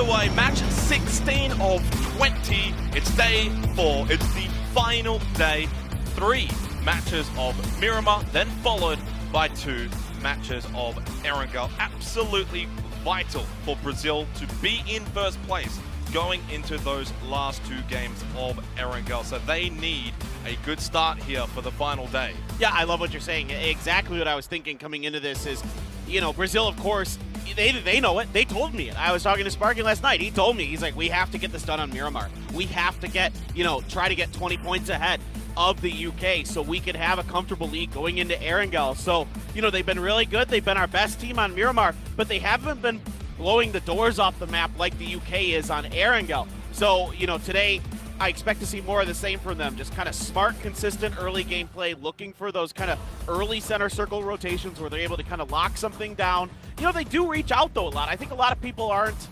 underway. Match 16 of 20. It's day 4. It's the final day. 3 matches of Miramar, then followed by 2 matches of Erangel. Absolutely vital for Brazil to be in first place going into those last 2 games of Erangel. So they need a good start here for the final day. Yeah, I love what you're saying. Exactly what I was thinking coming into this is, you know, Brazil, of course, they know it. They told me it. I was talking to Sparky last night. He told me, he's like, we have to get this done on Miramar. We have to get, you know, try to get 20 points ahead of the UK so we could have a comfortable lead going into Erangel. So, you know, they've been really good. They've been our best team on Miramar, but they haven't been blowing the doors off the map like the UK is on Erangel. So, you know, today I expect to see more of the same from them. Just kind of smart, consistent early gameplay, looking for those kind of early center circle rotations where they're able to kind of lock something down. You know, they do reach out, though, a lot. I think a lot of people aren't,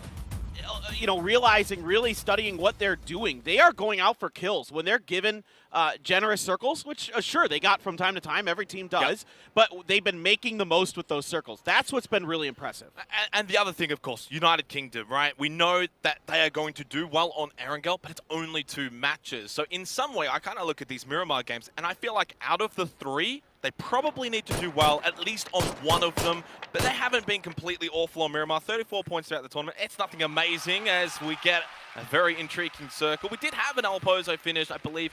you know, realizing, really studying what they're doing. They are going out for kills when they're given generous circles, which, sure, they got from time to time. Every team does. Yep. But they've been making the most with those circles. That's what's been really impressive. And the other thing, of course, United Kingdom, right? We know that they are going to do well on Erangel, but it's only 2 matches. So in some way, I kind of look at these Miramar games, and I feel like out of the 3, they probably need to do well, at least on one of them. But they haven't been completely awful on Miramar. 34 points throughout the tournament. It's nothing amazing as we get a very intriguing circle. We did have an El Pozo finish, I believe.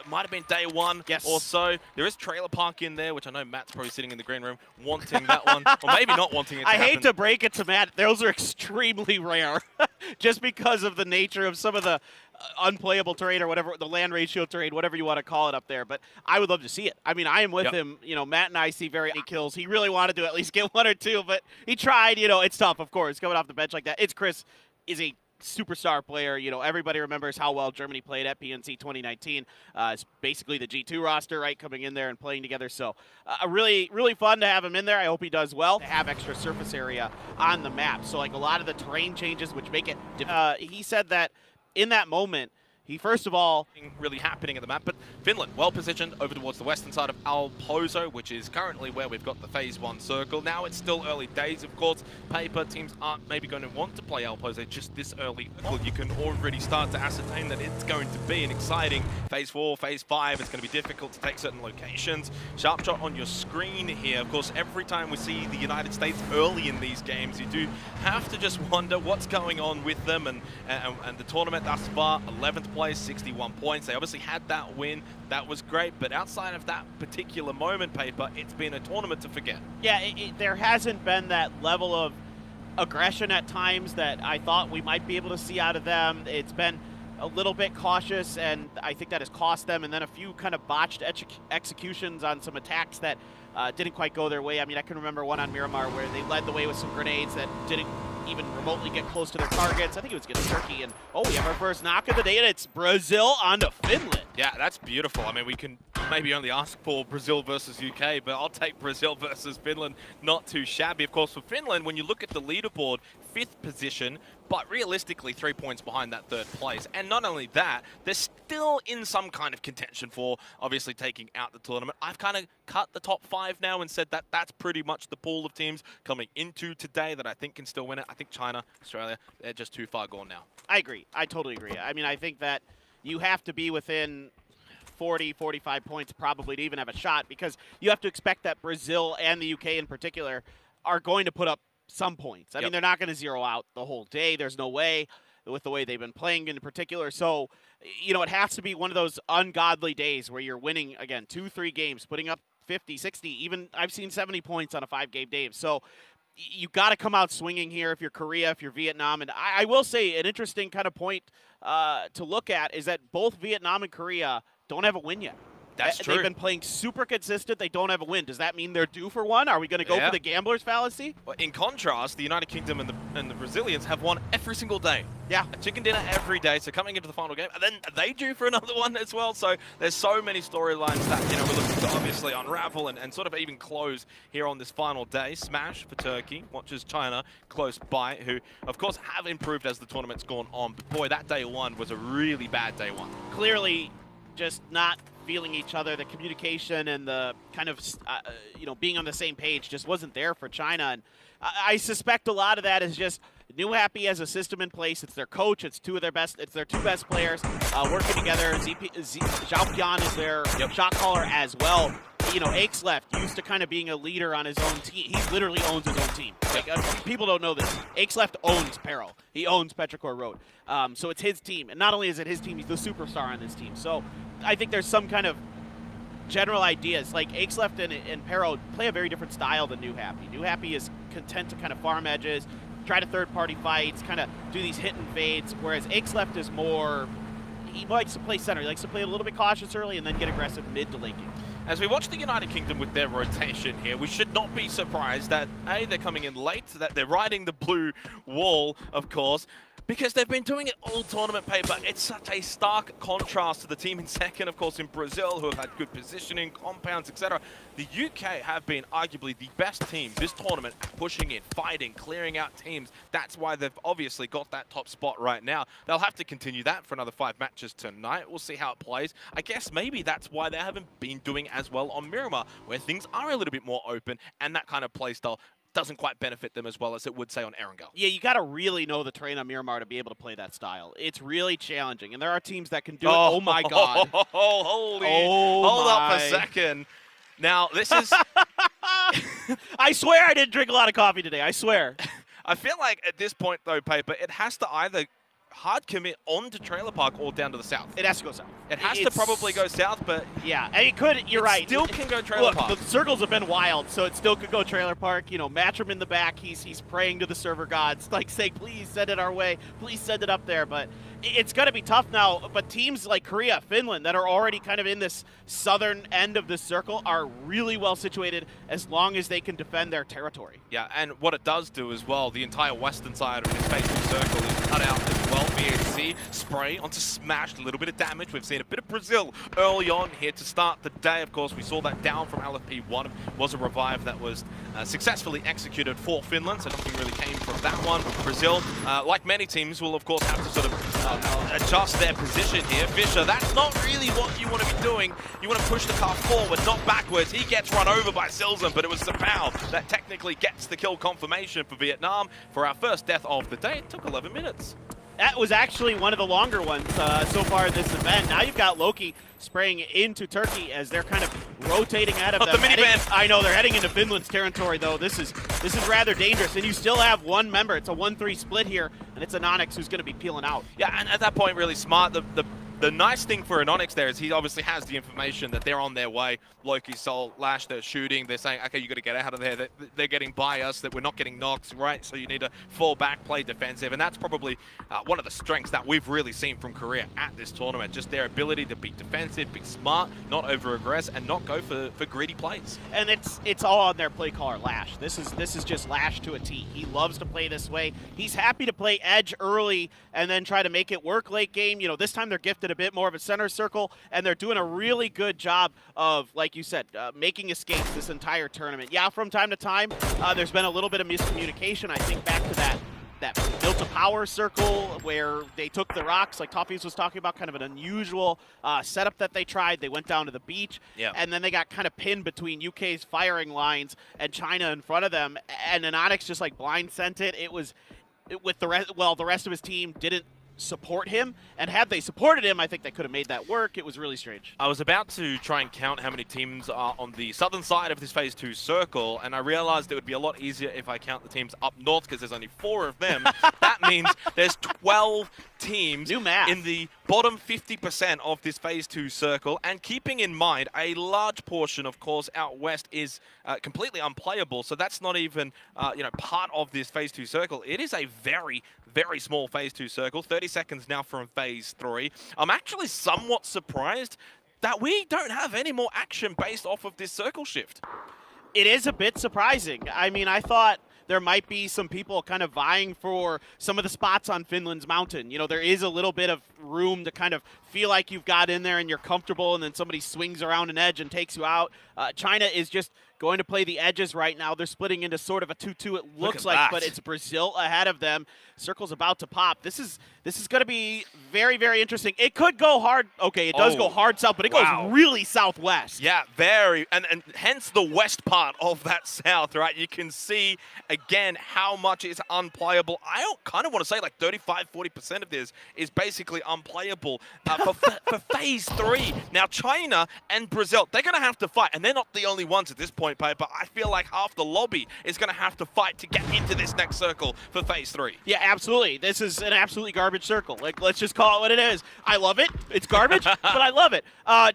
Might have been day 1 or so. There is Trailer Park in there, which I know Matt's probably sitting in the green room wanting that one. Or maybe not wanting it to I happen. hate to break it to Matt. Those are extremely rare. Just because of the nature of some of the unplayable terrain or whatever, the land ratio terrain, whatever you want to call it up there. But I would love to see it. I mean, I am with him. You know, Matt and I see very many kills. He really wanted to at least get 1 or 2, but he tried. You know, it's tough, of course, coming off the bench like that. It's Chris is a superstar player. You know, everybody remembers how well Germany played at PNC 2019. It's basically the G2 roster, right, coming in there and playing together. So really, really fun to have him in there. I hope he does well. To have extra surface area on the map. So, like, a lot of the terrain changes, which make it he said that in that moment, he first of all really happening at the map, but Finland well positioned over towards the western side of El Pozo, which is currently where we've got the phase 1 circle. Now it's still early days, of course. Paper teams aren't maybe going to want to play El Pozo just this early. Well, you can already start to ascertain that it's going to be an exciting phase 4, phase 5. It's going to be difficult to take certain locations. Sharp shot on your screen here. Of course, every time we see the United States early in these games, you do have to just wonder what's going on with them. And the tournament thus far, 11th place, 61 points. They obviously had that win. That was great. But outside of that particular moment, Paper, it's been a tournament to forget. Yeah, there hasn't been that level of aggression at times that I thought we might be able to see out of them. It's been a little bit cautious, and I think that has cost them. And then a few kind of botched executions on some attacks that didn't quite go their way. I mean, I can remember one on Miramar where they led the way with some grenades that didn't even remotely get close to their targets. I think it was against Turkey, and we have our first knock of the day, and it's Brazil onto Finland. Yeah, that's beautiful. I mean, we can maybe only ask for Brazil versus UK, but I'll take Brazil versus Finland. Not too shabby. Of course, for Finland, when you look at the leaderboard, 5th position, but realistically 3 points behind that 3rd place. And not only that, they're still in some kind of contention for obviously taking out the tournament. I've kind of cut the top 5 now and said that that's pretty much the pool of teams coming into today that I think can still win it. I think China, Australia, they're just too far gone now. I agree. I totally agree. I mean, I think that you have to be within 40, 45 points probably to even have a shot, because you have to expect that Brazil and the UK in particular are going to put up some points. I mean, they're not going to zero out the whole day. There's no way with the way they've been playing in particular. So, you know, it has to be one of those ungodly days where you're winning, again, 2-3 games, putting up 50, 60, even I've seen 70 points on a 5-game day. So you got to come out swinging here if you're Korea, if you're Vietnam. And I will say an interesting kind of point to look at is that both Vietnam and Korea don't have a win yet. That's true. They've been playing super consistent. They don't have a win. Does that mean they're due for one? Are we going to go for the gambler's fallacy? Well, in contrast, the United Kingdom and the Brazilians have won every single day. Yeah. A chicken dinner every day. So coming into the final game, and then are they due for another one as well? So there's so many storylines that, you know, we're looking to obviously unravel and sort of even close here on this final day. Smash for Turkey, watches China close by, who, of course, have improved as the tournament's gone on. But boy, that day 1 was a really bad day 1. Clearly just not feeling each other. The communication and the kind of, you know, being on the same page just wasn't there for China. And I suspect a lot of that is just New Happy has a system in place. It's their coach. It's their two best players working together. Zhao Pian is their shot caller as well. You know, Aches left used to kind of being a leader on his own team. He literally owns his own team. Like, people don't know this. Aches left owns Peril. He owns Petrichor Road. So it's his team. And not only is it his team, he's the superstar on this team. So I think there's some kind of general ideas. Like, Aches left and Peril play a very different style than New Happy. New Happy is content to kind of farm edges, try to third-party fights, kind of do these hit and fades, whereas Aches left is more, he likes to play center. He likes to play a little bit cautious early and then get aggressive mid to late game. As we watch the United Kingdom with their rotation here, we should not be surprised that, A, they're coming in late, that they're riding the blue wall, of course, because they've been doing it all tournament paper. It's such a stark contrast to the team in second, of course, in Brazil, who have had good positioning, compounds, etc. The UK have been arguably the best team this tournament, pushing in, fighting, clearing out teams. That's why they've obviously got that top spot right now. They'll have to continue that for another 5 matches tonight. We'll see how it plays. I guess maybe that's why they haven't been doing as well on Miramar, where things are a little bit more open, and that kind of playstyle doesn't quite benefit them as well as it would, say, on Erangel. Yeah, you got to really know the terrain on Miramar to be able to play that style. It's really challenging, and there are teams that can do it. Oh, my God. Hold up a second. Now, this is... I swear I didn't drink a lot of coffee today. I swear. I feel like at this point, though, Paper, it has to either hard commit on to Trailer Park or down to the south. It has to go south. It has to probably go south, but... Yeah, and it could, you're right. Still can go Trailer Park. The circles have been wild, so it still could go Trailer Park. You know, Matchroom in the back, he's praying to the server gods, like saying, please send it our way, please send it up there, but it's going to be tough now. But teams like Korea, Finland, that are already kind of in this southern end of this circle are really well situated as long as they can defend their territory. Yeah, and what it does do as well, the entire western side of this facing circle is cut out as well. VHC spray onto Smash, a little bit of damage. We've seen a bit of Brazil early on here to start the day. Of course, we saw that down from LFP1. It was a revive that was successfully executed for Finland, so nothing really came from that one. Brazil, like many teams, will of course have to sort of adjust their position here. Fischer, that's not really what you want to be doing. You want to push the car forward, not backwards. He gets run over by Silzen, but it was Zapao that technically gets the kill confirmation for Vietnam. For our first death of the day, it took 11 minutes. That was actually one of the longer ones so far in this event. Now you've got Loki spraying into Turkey as they're kind of rotating out of them. The minivan. I know, they're heading into Finland's territory, though. This is rather dangerous, and you still have one member. It's a 1-3 split here, and it's Anonix who's going to be peeling out. Yeah, and at that point, really smart. The nice thing for Anonix there is he obviously has the information that they're on their way. Loki, Sol, Lash, they're shooting. They're saying, okay, you got to get out of there. They're getting by us, that we're not getting knocked, right? So you need to fall back, play defensive. And that's probably one of the strengths that we've really seen from Korea at this tournament. Just their ability to be defensive, be smart, not over-aggress, and not go for greedy plays. And it's all on their play caller, Lash. This is just Lash to a T. He loves to play this way. He's happy to play edge early and then try to make it work late game. You know, this time they're gifted a bit more of a center circle, and they're doing a really good job of, like you said, making escapes this entire tournament. Yeah, from time to time, there's been a little bit of miscommunication. I think back to that built a power circle where they took the rocks, like Toffees was talking about, kind of an unusual setup that they tried. They went down to the beach, and then they got kind of pinned between UK's firing lines and China in front of them, and Anonix just like blind sent it. It was with the rest of his team didn't support him, and had they supported him, I think they could have made that work. It was really strange. I was about to try and count how many teams are on the southern side of this Phase 2 circle, and I realized it would be a lot easier if I count the teams up north, because there's only 4 of them. That means there's 12 teams New math. in the bottom 50% of this Phase 2 circle, and keeping in mind a large portion, of course, out west is completely unplayable, so that's not even part of this Phase 2 circle. It is a very, very small Phase 2 circle. 30 seconds now from Phase 3. I'm actually somewhat surprised that we don't have any more action based off of this circle shift. It is a bit surprising. I mean, I thought there might be some people kind of vying for some of the spots on Finland's mountain. You know, there is a little bit of room to kind of feel like you've got in there and you're comfortable, and then somebody swings around an edge and takes you out. China is just going to play the edges right now. They're splitting into sort of a 2-2, it looks like, that. but it's Brazil ahead of them. Circle's about to pop. This is going to be very, very interesting. It could go hard. Okay, it does go hard south, but it goes really southwest. Yeah, very. And hence the west part of that south, right? You can see, again, how much is unplayable. I kind of want to say like 35–40% of this is basically unplayable for Phase 3. Now, China and Brazil, they're going to have to fight, and they're not the only ones at this point, Paper. I feel like half the lobby is going to have to fight to get into this next circle for Phase 3. Yeah, absolutely. This is an absolutely garbage circle. Like, let's just call it what it is. I love it. It's garbage, but I love it.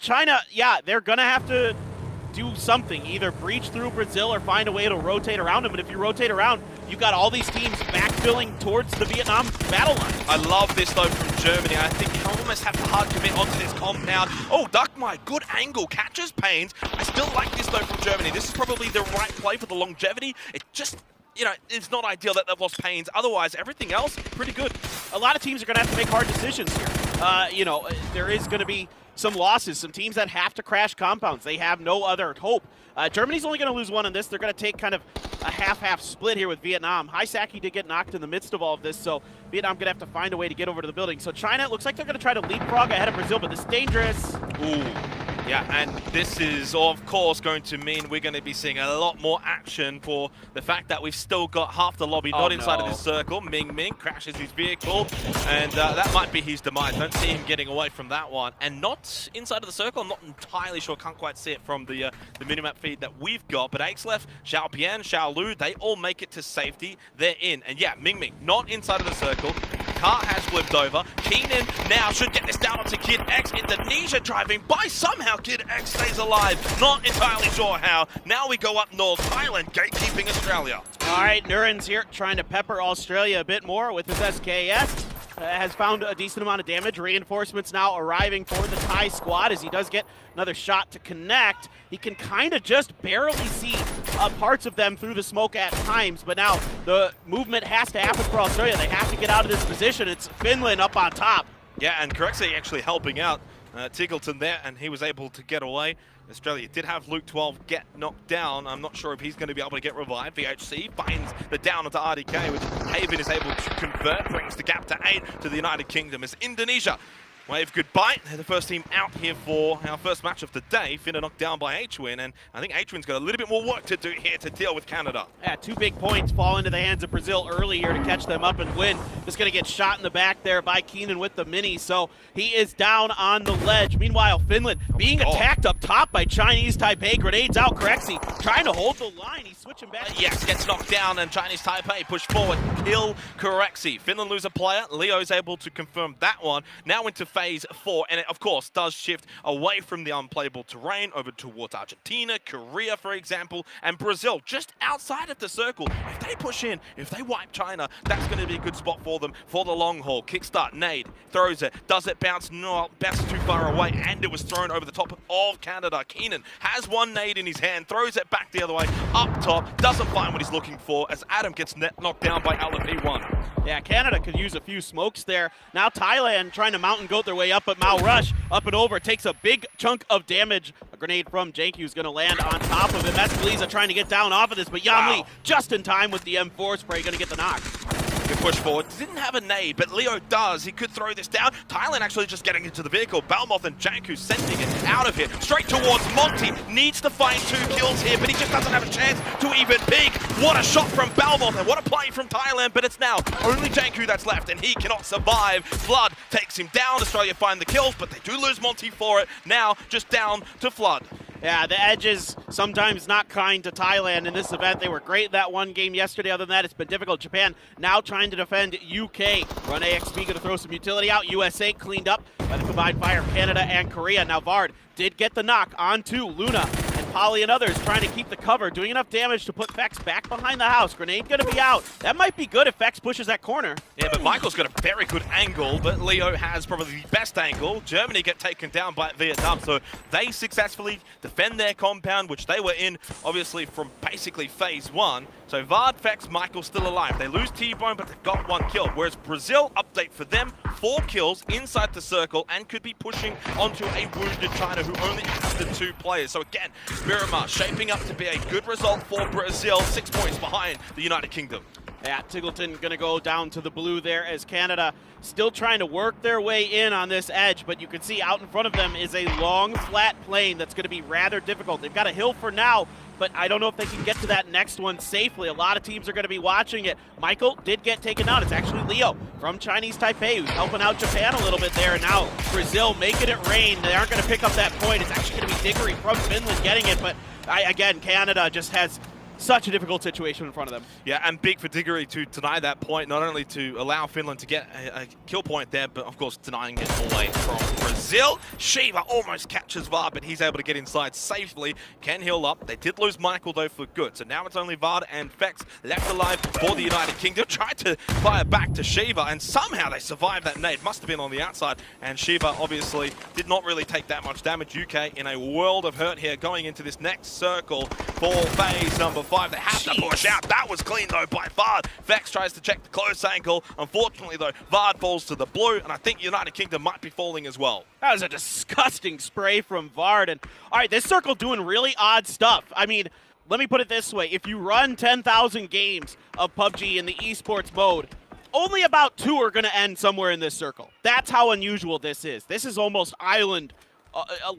China, yeah, they're going to have to do something, either breach through Brazil or find a way to rotate around them. And if you rotate around, you've got all these teams backfilling towards the Vietnam battle line. I love this, though, from Germany. I think you almost have to hard commit onto this compound. Oh, Duckmai, good angle, catches Pains. I still like this, though, from Germany. This is probably the right play for the longevity. It just, you know, it's not ideal that they've lost Pains. Otherwise, everything else, pretty good. A lot of teams are going to have to make hard decisions here. You know, there is going to be some losses, some teams that have to crash compounds. They have no other hope. Germany's only going to lose one in this. They're going to take kind of a half-half split here with Vietnam. Haisaki did get knocked in the midst of all of this, so Vietnam going to have to find a way to get over to the building. So China, it looks like they're going to try to leapfrog ahead of Brazil, but this is dangerous. Ooh. Yeah, and this is, of course, going to mean we're going to be seeing a lot more action for the fact that we've still got half the lobby not inside of this circle. Ming crashes his vehicle, and that might be his demise. Don't see him getting away from that one. And not inside of the circle, I'm not entirely sure, can't quite see it from the minimap feed that we've got. But Aixlef, Xiao Bian, Xiao Lu, they all make it to safety. They're in. And yeah, Ming, not inside of the circle. Car has flipped over. Keenan now should get this down onto Kid X. Indonesia driving by somehow. Kid X stays alive. Not entirely sure how. Now we go up north. Thailand gatekeeping Australia. All right, Nuren's here trying to pepper Australia a bit more with his SKS. Has found a decent amount of damage. Reinforcements now arriving for the Thai squad as he does get another shot to connect. He can kind of just barely see parts of them through the smoke at times, but now the movement has to happen for Australia. They have to get out of this position. It's Finland up on top. Yeah, and Corexi actually helping out Tiggleton there, and he was able to get away. Australia did have Luke 12 get knocked down. I'm not sure if he's going to be able to get revived. VHC finds the down onto RDK, which Haven is able to convert, brings the gap to 8 to the United Kingdom as Indonesia wave goodbye. They're the first team out here for our first match of the day. Finna knocked down by H-Win, and I think H-Win's got a little bit more work to do here to deal with Canada. Yeah, 2 big points fall into the hands of Brazil early here to catch them up and win. Just going to get shot in the back there by Keenan with the mini, so he is down on the ledge. Meanwhile, Finland being attacked up top by Chinese Taipei. Grenades out, Corexi trying to hold the line. He's switching back. Yes, gets knocked down, and Chinese Taipei push forward, kill Corexi. Finland lose a player. Leo's able to confirm that one. Now into Phase 4, and it, of course, does shift away from the unplayable terrain over towards Argentina, Korea, for example, and Brazil, just outside of the circle. If they push in, if they wipe China, that's going to be a good spot for them for the long haul. Kickstart, nade, throws it, does it bounce? No, bounces too far away, and it was thrown over the top of Canada. Keenan has one nade in his hand, throws it back the other way, up top, doesn't find what he's looking for as Adam gets knocked down by LFP1. Yeah, Canada could use a few smokes there. Now Thailand trying to mountain goat their way up, but Mao Rush up and over, takes a big chunk of damage. A grenade from Janky who's going to land on top of him. That's Gleeza trying to get down off of this, but Yamli just in time with the M4 spray, going to get the knock. Good push forward. Didn't have a nade, but Leo does. He could throw this down. Thailand actually just getting into the vehicle. Balmoth and Janku sending it out of here. Straight towards Monty. Needs to find 2 kills here, but he just doesn't have a chance to even peek. What a shot from Balmoth, and what a play from Thailand, but it's now only Janku that's left, and he cannot survive. Flood takes him down. Australia find the kills, but they do lose Monty for it. Now just down to Flood. Yeah, the edges sometimes not kind to Thailand in this event. They were great that one game yesterday. Other than that, it's been difficult. Japan now trying to defend UK. Run AXB going to throw some utility out. USA cleaned up by the combined fire of Canada and Korea. Now Vard did get the knock onto Luna. Polly and others trying to keep the cover, doing enough damage to put Fex back behind the house. Grenade going to be out. That might be good if Fex pushes that corner. Yeah, but Michael's got a very good angle, but Leo has probably the best angle. Germany get taken down by Vietnam, so they successfully defend their compound, which they were in, obviously, from basically Phase 1. So Vard, Fex, Michael still alive. They lose T-Bone, but they've got 1 kill. Whereas Brazil, update for them, 4 kills inside the circle and could be pushing onto a wounded China who only has the 2 players. So again, Miramar shaping up to be a good result for Brazil, 6 points behind the United Kingdom. Yeah, Tiggleton going to go down to the blue there as Canada still trying to work their way in on this edge, but you can see out in front of them is a long, flat plane that's going to be rather difficult. They've got a hill for now, but I don't know if they can get to that next one safely. A lot of teams are going to be watching it. Michael did get taken out. It's actually Leo from Chinese Taipei who's helping out Japan a little bit there. And now Brazil making it rain. They aren't going to pick up that point. It's actually going to be Diggory from Finland getting it, but again, Canada just has such a difficult situation in front of them. Yeah, and big for Diggory to deny that point, not only to allow Finland to get a kill point there, but of course denying it away from Brazil. Shiva almost catches Vard, but he's able to get inside safely, can heal up. They did lose Michael though for good, so now it's only Vard and Vex left alive for the United Kingdom. Tried to fire back to Shiva, and somehow they survived that nade. Must have been on the outside, and Shiva obviously did not really take that much damage. UK in a world of hurt here going into this next circle for phase number 5. They have to push out. That was clean though by Vard. Vex tries to check the close angle. Unfortunately though, Vard falls to the blue, and I think United Kingdom might be falling as well. That was a disgusting spray from Vard. And all right, this circle doing really odd stuff. I mean, let me put it this way. If you run 10,000 games of PUBG in the esports mode, only about 2 are going to end somewhere in this circle. That's how unusual this is. This is almost island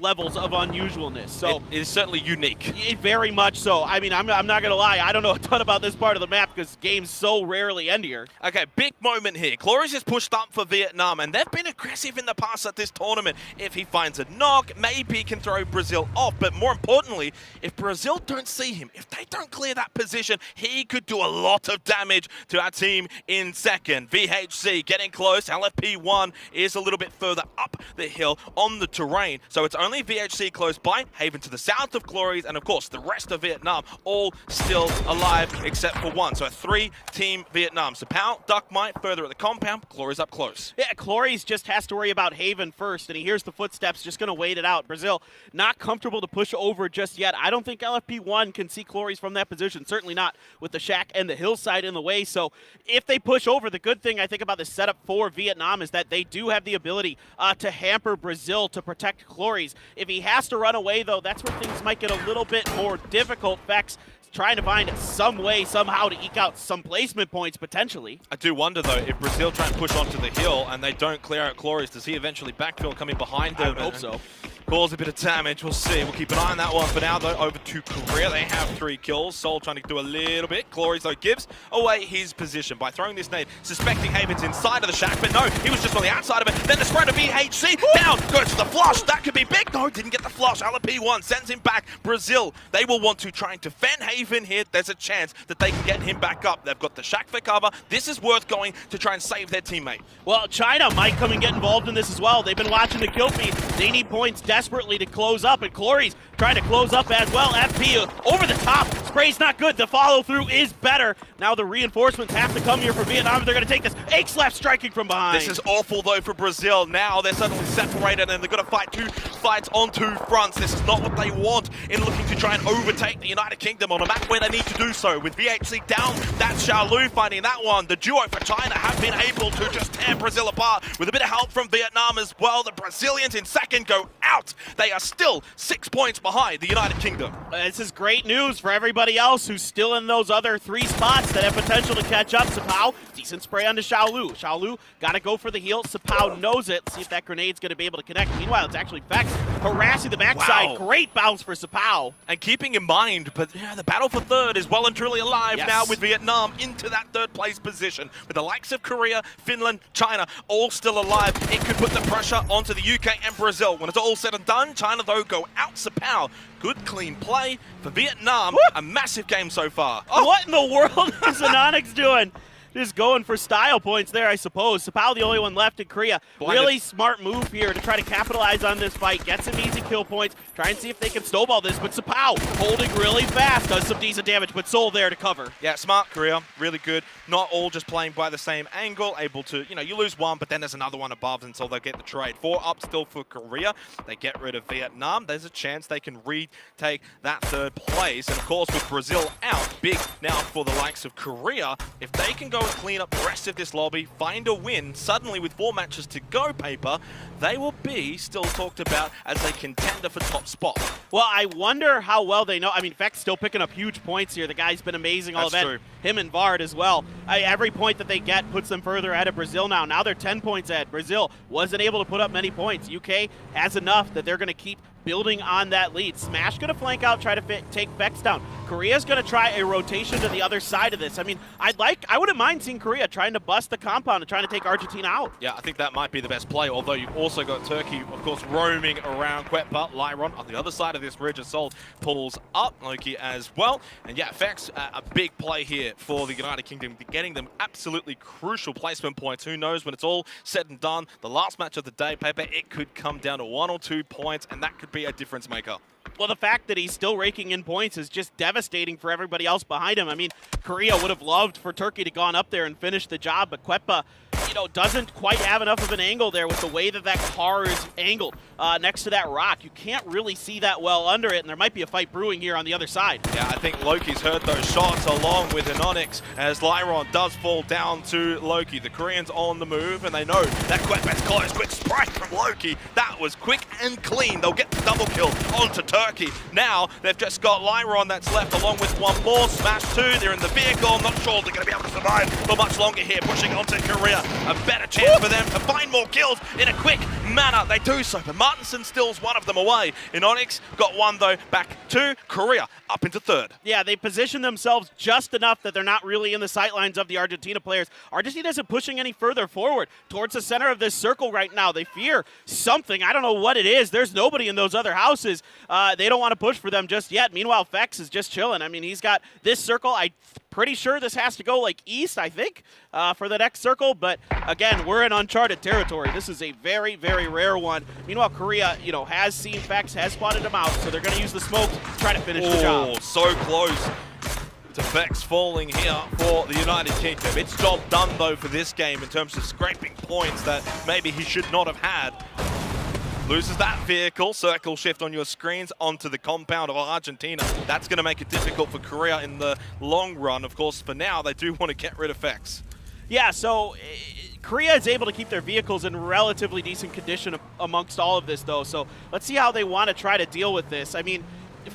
levels of unusualness. So it is certainly unique. Very much so. I mean, I'm not going to lie. I don't know a ton about this part of the map because games so rarely end here. Okay, big moment here. Glorious has pushed up for Vietnam, and they've been aggressive in the past at this tournament. If he finds a knock, maybe he can throw Brazil off. But more importantly, if Brazil don't see him, if they don't clear that position, he could do a lot of damage to our team in second. VHC getting close. LFP1 is a little bit further up the hill on the terrain. So it's only VHC close by, Haven to the south of Glories, and of course the rest of Vietnam all still alive except for one. So a 3-team Vietnam. So Pau, Duckmite further at the compound, Glories up close. Yeah, Glories just has to worry about Haven first, and he hears the footsteps, just going to wait it out. Brazil not comfortable to push over just yet. I don't think LFP1 can see Glories from that position, certainly not with the shack and the hillside in the way. So if they push over, the good thing I think about this setup for Vietnam is that they do have the ability to hamper Brazil to protect Glories. If he has to run away, though, that's where things might get a little bit more difficult. Vex trying to find some way, somehow, to eke out some placement points, potentially. I do wonder, though, if Brazil try and push onto the hill and they don't clear out Glories, does he eventually backfill coming behind them? I would hope so. Cause a bit of damage, we'll see. We'll keep an eye on that one for now, though. Over to Korea, they have 3 kills. Soul trying to do a little bit. Glories, though, gives away his position by throwing this nade, suspecting Haven's inside of the shack, but no, he was just on the outside of it. Then the spread of VHC, down, goes to the flush. That could be big. No, didn't get the flush. LP1 sends him back. Brazil, they will want to try and defend Haven here. There's a chance that they can get him back up. They've got the shack for cover. This is worth going to try and save their teammate. Well, China might come and get involved in this as well. They've been watching the kill feed. They need points desperately to close up, and Glory's trying to close up as well. FP over the top. Spray's not good. The follow-through is better. Now the reinforcements have to come here for Vietnam. They're going to take this. Aches left striking from behind. This is awful, though, for Brazil. Now they're suddenly separated, and they're going to fight 2 fights on 2 fronts. This is not what they want in looking to try and overtake the United Kingdom on a map where they need to do so. With VHC down, that's Xiaolu finding that one. The duo for China have been able to just tear Brazil apart with a bit of help from Vietnam as well. The Brazilians in second go out. They are still 6 points behind the United Kingdom. This is great news for everybody else who's still in those other 3 spots that have potential to catch up. Sapao, decent spray onto Xiaolu. Xiaolu got to go for the heal. Sapao knows it. See if that grenade's going to be able to connect. Meanwhile, it's actually Vex harassing the backside. Wow. Great bounce for Sapao. And keeping in mind, but yeah, the battle for third is well and truly alive now with Vietnam into that 3rd place position. With the likes of Korea, Finland, China all still alive, it could put the pressure onto the UK and Brazil. When it's all said and done, China, though, go out. Sapao. Good, clean play for Vietnam. Woo! A massive game so far. Oh. What in the world is Anonix doing? Just going for style points there, I suppose. Sapao, the only one left in Korea. Blinded. Really smart move here to try to capitalize on this fight. Get some easy kill points. Try and see if they can snowball this. But Sapao holding really fast. Does some decent damage, but Soul there to cover. Yeah, smart Korea. Really good. Not all just playing by the same angle. Able to, you lose one, but then there's another one above until they get the trade. 4 up still for Korea. They get rid of Vietnam. There's a chance they can retake that 3rd place. And of course, with Brazil out, big now for the likes of Korea. If they can go and clean up the rest of this lobby, find a win, suddenly with 4 matches to go, Paper, they will be still talked about as a contender for top spot. Well, I wonder how well they know. I mean, Feck's still picking up huge points here. The guy's been amazing all event. True. Him and Vard as well. Every point that they get puts them further ahead of Brazil now. Now they're 10 points ahead. Brazil wasn't able to put up many points. UK has enough that they're going to keep building on that lead. Smash going to flank out, try to take Vex down. Korea's going to try a rotation to the other side of this. I mean, I wouldn't mind seeing Korea trying to bust the compound and trying to take Argentina out. Yeah, I think that might be the best play, although you've also got Turkey, of course, roaming around Quetpa. Lyron on the other side of this ridge. Assault pulls up Loki as well. And yeah, Vex, a big play here for the United Kingdom, getting them absolutely crucial placement points. Who knows when it's all said and done, the last match of the day, Paper, it could come down to 1 or 2 points, and that could be a difference maker. Well, the fact that he's still raking in points is just devastating for everybody else behind him. I mean, Korea would have loved for Turkey to gone up there and finish the job, but Quetpa, doesn't quite have enough of an angle there with the way that that car is angled next to that rock. You can't really see that well under it, and there might be a fight brewing here on the other side. Yeah, I think Loki's heard those shots along with Anonix as Lyron does fall down to Loki. The Koreans on the move, and they know that Quetpa's close. Quick sprite from Loki. That was quick and clean. They'll get the double kill onto Turkey. Now, they've just got Lyron that's left along with one more. Smash 2, they're in the vehicle. I'm not sure they're going to be able to survive for much longer here. Pushing onto Korea. A better chance for them to find more kills in a quick manner. They do so, but Martinson steals one of them away. Anonix got one, though, back to Korea, up into 3rd. Yeah, they position themselves just enough that they're not really in the sightlines of the Argentina players. Argentina isn't pushing any further forward towards the center of this circle right now. They fear something. I don't know what it is. There's nobody in those other houses. They don't want to push for them just yet. Meanwhile, Fex is just chilling. I mean, he's got this circle. Pretty sure this has to go like east, I think, for the next circle. But again, we're in uncharted territory. This is a very, very rare one. Meanwhile, Korea, has seen Fex, has spotted him out, so they're going to use the smoke to try to finish the job. Oh, so close to Fex falling here for the United Kingdom. It's job done, though, for this game in terms of scraping points that maybe he should not have had. Loses that vehicle, circle shift on your screens onto the compound of Argentina. That's going to make it difficult for Korea in the long run. Of course, for now, they do want to get rid of Fex. Yeah, so Korea is able to keep their vehicles in relatively decent condition amongst all of this, though. So let's see how they want to try to deal with this. I mean,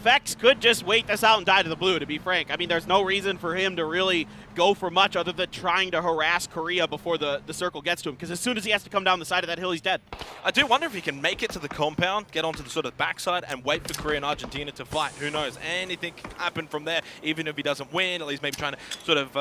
Fex could just wait this out and die to the blue, to be frank. I mean, there's no reason for him to really go for much other than trying to harass Korea before the circle gets to him, because as soon as he has to come down the side of that hill, he's dead. I do wonder if he can make it to the compound, get onto the sort of backside, and wait for Korea and Argentina to fight. Who knows? Anything can happen from there, even if he doesn't win, at least maybe trying to sort of,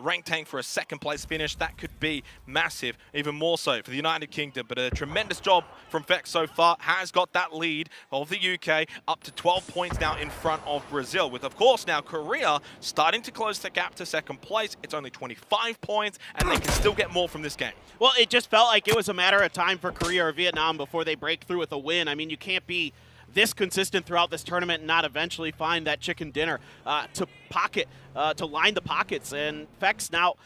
rank tank for a 2nd place finish. That could be massive, even more so for the United Kingdom. But a tremendous job from Fex so far. Has got that lead of the UK up to 12 points now in front of Brazil, with, of course, now Korea starting to close the gap to 2nd place. It's only 25 points, and they can still get more from this game. Well, it just felt like it was a matter of time for Korea or Vietnam before they break through with a win. I mean, you can't be this consistent throughout this tournament and not eventually find that chicken dinner to line the pockets. And Fex now,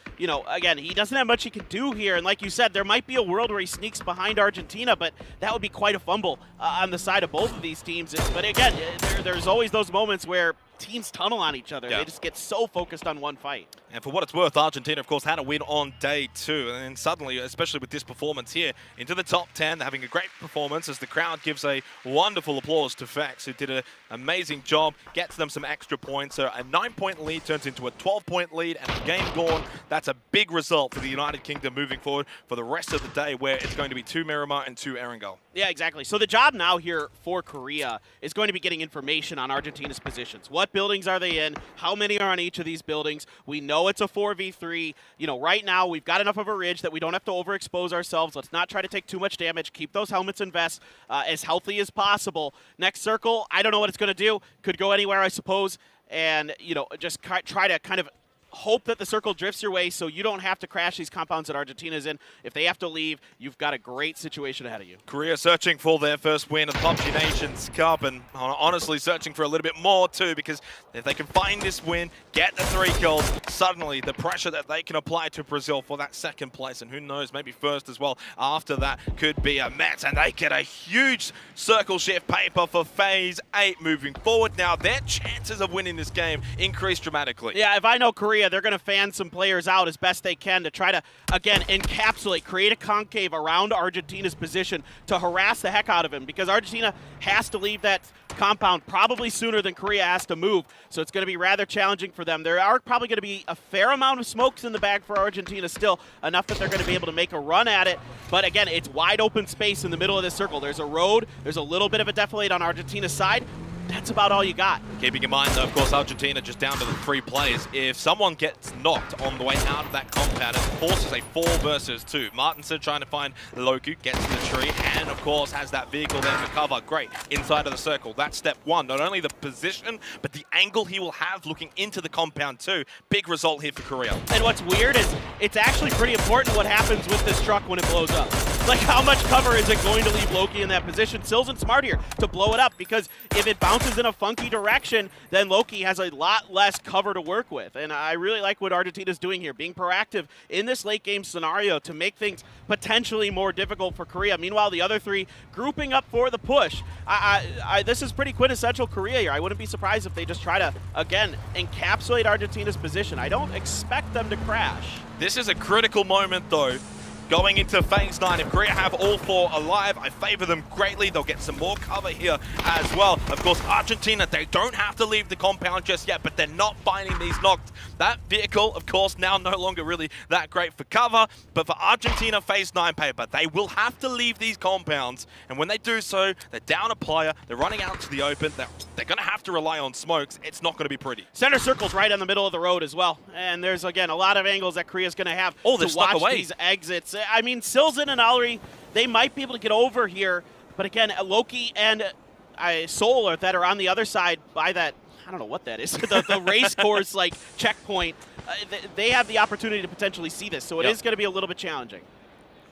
again, he doesn't have much he can do here. And like you said, there might be a world where he sneaks behind Argentina, but that would be quite a fumble on the side of both of these teams. But again, there's always those moments where teams tunnel on each other. Yeah. They just get so focused on one fight. And for what it's worth, Argentina, of course, had a win on day 2. And then suddenly, especially with this performance here, into the top 10, they're having a great performance as the crowd gives a wonderful applause to Fex, who did an amazing job, gets them some extra points. So a 9-point lead turns into a 12-point lead, and the game gone. That's a big result for the United Kingdom moving forward for the rest of the day, where it's going to be 2 Miramar and 2 Erangel. Yeah, exactly. So the job now here for Korea is going to be getting information on Argentina's positions. What buildings are they in? How many are on each of these buildings? We know it's a 4v3. Right now we've got enough of a ridge that we don't have to overexpose ourselves. Let's not try to take too much damage. Keep those helmets and vests as healthy as possible. Next circle, I don't know what it's going to do. Could go anywhere, I suppose. And, just try to kind of hope that the circle drifts your way so you don't have to crash these compounds that Argentina's in. If they have to leave, you've got a great situation ahead of you. Korea searching for their first win of the Pubg Nations Cup, and honestly searching for a little bit more too, because if they can find this win, get the 3 kills, suddenly the pressure that they can apply to Brazil for that 2nd place, and who knows, maybe 1st as well after that, could be a Met, and they get a huge circle shift paper for phase 8 moving forward. Now their chances of winning this game increase dramatically. Yeah, if I know Korea Korea, they're going to fan some players out as best they can to try to, again, encapsulate, create a concave around Argentina's position to harass the heck out of him, because Argentina has to leave that compound probably sooner than Korea has to move, so it's going to be rather challenging for them. There are probably going to be a fair amount of smokes in the bag for Argentina still, enough that they're going to be able to make a run at it, but again, it's wide open space in the middle of this circle. There's a road, there's a little bit of a defilade on Argentina's side. That's about all you got. Keeping in mind, though, of course, Argentina just down to the 3 players. If someone gets knocked on the way out of that compound, it forces a 4 versus 2. Martinson trying to find Loku, gets to the tree, and of course has that vehicle there for cover. Great, inside of the circle. That's step 1. Not only the position, but the angle he will have looking into the compound too. Big result here for Korea. And what's weird is it's actually pretty important what happens with this truck when it blows up. Like, how much cover is it going to leave Loki in that position? Silzen smart here to blow it up, because if it bounces in a funky direction, then Loki has a lot less cover to work with. And I really like what Argentina's doing here, being proactive in this late game scenario to make things potentially more difficult for Korea. Meanwhile, the other 3 grouping up for the push. This is pretty quintessential Korea here. I wouldn't be surprised if they just try to, again, encapsulate Argentina's position. I don't expect them to crash. This is a critical moment, though. Going into Phase 9, if Korea have all 4 alive, I favor them greatly. They'll get some more cover here as well. Of course, Argentina, they don't have to leave the compound just yet, but they're not finding these knocked. That vehicle, of course, now no longer really that great for cover, but for Argentina Phase 9 paper, they will have to leave these compounds, and when they do so, they're down a player, they're running out to the open, they're going to have to rely on smokes. It's not going to be pretty. Center circle's right on the middle of the road as well, and there's, again, a lot of angles that Korea's going to have to watch these exits. I mean, Silzen and Alri, they might be able to get over here, but again, Loki and Soul that are on the other side by that, I don't know what that is, the race course like checkpoint, they have the opportunity to potentially see this, so it is going to be a little bit challenging.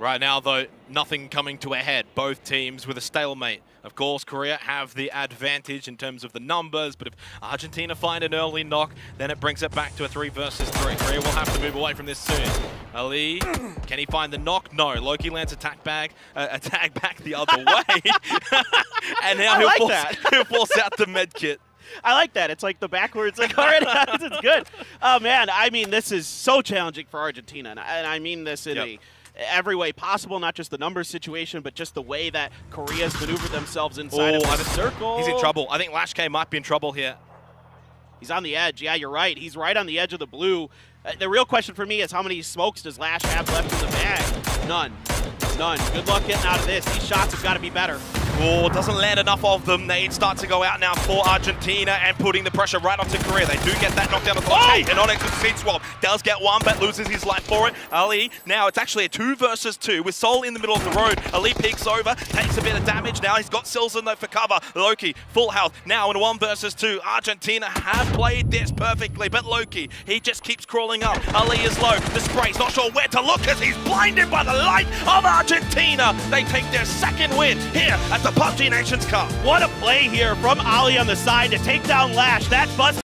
Right now, though, nothing coming to a head. Both teams with a stalemate. Of course, Korea have the advantage in terms of the numbers, but if Argentina find an early knock, then it brings it back to a 3 versus 3. Korea will have to move away from this soon. Ali, can he find the knock? No. Loki lands a tag back the other way. And now he'll force out the med kit. I like that. It's like the backwards, like already, it's good. Oh, man, I mean, this is so challenging for Argentina, and I mean this in every way possible, not just the numbers situation, but just the way that Korea's maneuvered themselves inside of the circle. He's in trouble. I think Lash K might be in trouble here. He's on the edge. Yeah, you're right. He's right on the edge of the blue. The real question for me is how many smokes does Lash have left in the bag? None. None. Good luck getting out of this. These shots have got to be better. Oh, doesn't land enough of them. Nades start to go out now for Argentina and putting the pressure right onto Korea. They do get that knockdown of the and Onyx with Seed Swap does get one, but loses his life for it. Ali, now it's actually a 2 versus 2 with Soul in the middle of the road. Ali peeks over, takes a bit of damage now. He's got Silzen though for cover. Loki, full health. Now in a 1 versus 2. Argentina have played this perfectly, but Loki, he just keeps crawling up. Ali is low. The spray's not sure where to look as he's blinded by the light of Argentina. They take their 2nd win here at the Pubg Nations Cup. What a play here from Ali on the side to take down Lash. That's bust.